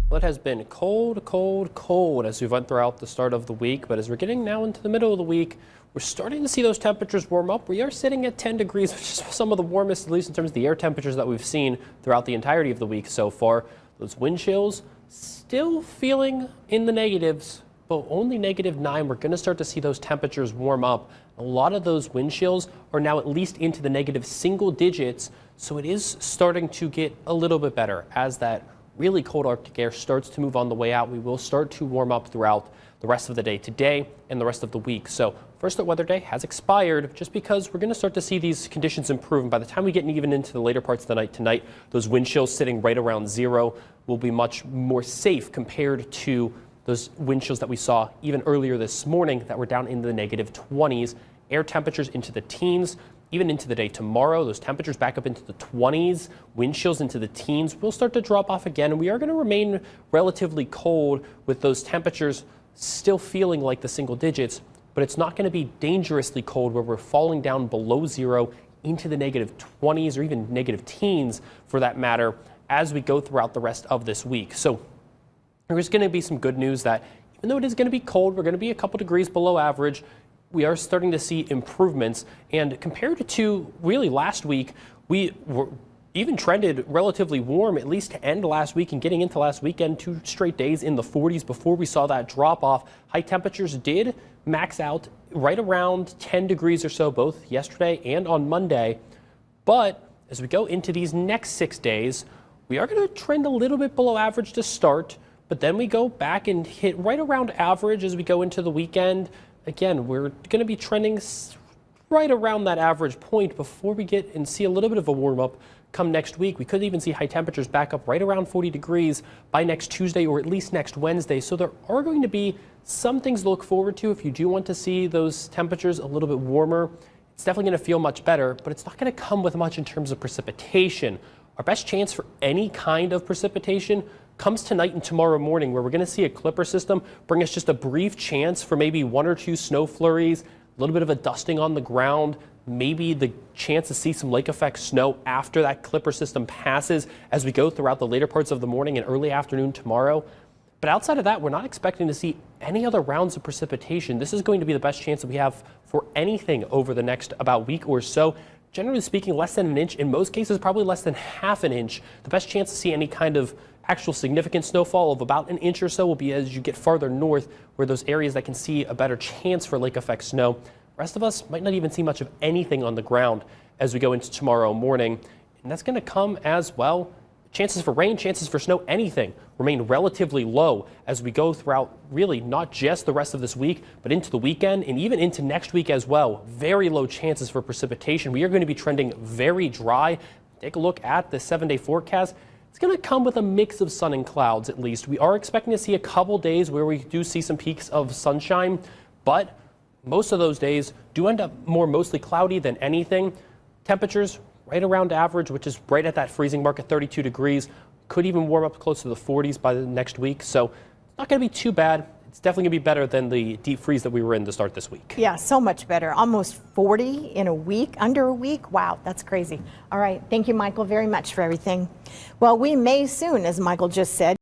Well, it has been cold, cold, cold as we went throughout the start of the week, but as we're getting now into the middle of the week, we're starting to see those temperatures warm up. We are sitting at 10 degrees, which is some of the warmest, at least in terms of the air temperatures that we've seen throughout the entirety of the week so far. Those wind chills still feeling in the negatives, but only -9. We're going to start to see those temperatures warm up. A lot of those wind chills are now at least into the negative single digits, so it is starting to get a little bit better as that really cold Arctic air starts to move on the way out. We will start to warm up throughout the rest of the day today and the rest of the week. So first weather day has expired just because we're going to start to see these conditions improve. And by the time we get even into the later parts of the night tonight, those wind chills sitting right around 0 will be much more safe compared to those wind chills that we saw even earlier this morning that were down in the -20s. Air temperatures into the teens. Even into the day tomorrow, those temperatures back up into the 20s, wind chills into the teens will start to drop off again. And we are going to remain relatively cold with those temperatures still feeling like the single digits, but it's not going to be dangerously cold where we're falling down below 0 into the -20s or even negative teens for that matter as we go throughout the rest of this week. So there's going to be some good news that even though it is going to be cold, we're going to be a couple degrees below average. We are starting to see improvements, and compared to really last week, we were even trended relatively warm, at least to end last week and getting into last weekend, 2 straight days in the 40s before we saw that drop off. High temperatures did max out right around 10 degrees or so, both yesterday and on Monday. But as we go into these next 6 days, we are going to trend a little bit below average to start, but then we go back and hit right around average as we go into the weekend. Again, we're going to be trending right around that average point before we get and see a little bit of a warm up come next week. We could even see high temperatures back up right around 40 degrees by next Tuesday or at least next Wednesday. So there are going to be some things to look forward to if you do want to see those temperatures a little bit warmer. It's definitely going to feel much better, but it's not going to come with much in terms of precipitation. Our best chance for any kind of precipitation comes tonight and tomorrow morning, where we're going to see a clipper system bring us just a brief chance for maybe 1 or 2 snow flurries, a little bit of a dusting on the ground, maybe the chance to see some lake effect snow after that clipper system passes as we go throughout the later parts of the morning and early afternoon tomorrow. But outside of that, we're not expecting to see any other rounds of precipitation. This is going to be the best chance that we have for anything over the next about week or so. Generally speaking, less than an inch, in most cases probably less than half an inch. The best chance to see any kind of actual significant snowfall of about an inch or so will be as you get farther north, where those areas that can see a better chance for lake effect snow. The rest of us might not even see much of anything on the ground as we go into tomorrow morning. And that's going to come as well. Chances for rain, chances for snow, anything remain relatively low as we go throughout really not just the rest of this week, but into the weekend and even into next week as well. Very low chances for precipitation. We are going to be trending very dry. Take a look at the 7-day forecast. It's going to come with a mix of sun and clouds at least. We are expecting to see a couple days where we do see some peaks of sunshine, but most of those days do end up mostly cloudy than anything. Temperatures right around average, which is right at that freezing mark at 32 degrees. Could even warm up close to the 40s by the next week. So it's not going to be too bad. It's definitely going to be better than the deep freeze that we were in to start this week. Yeah, so much better. Almost 40 in a week, under a week. Wow, that's crazy. All right. Thank you, Michael, very much for everything. Well, we may soon, as Michael just said.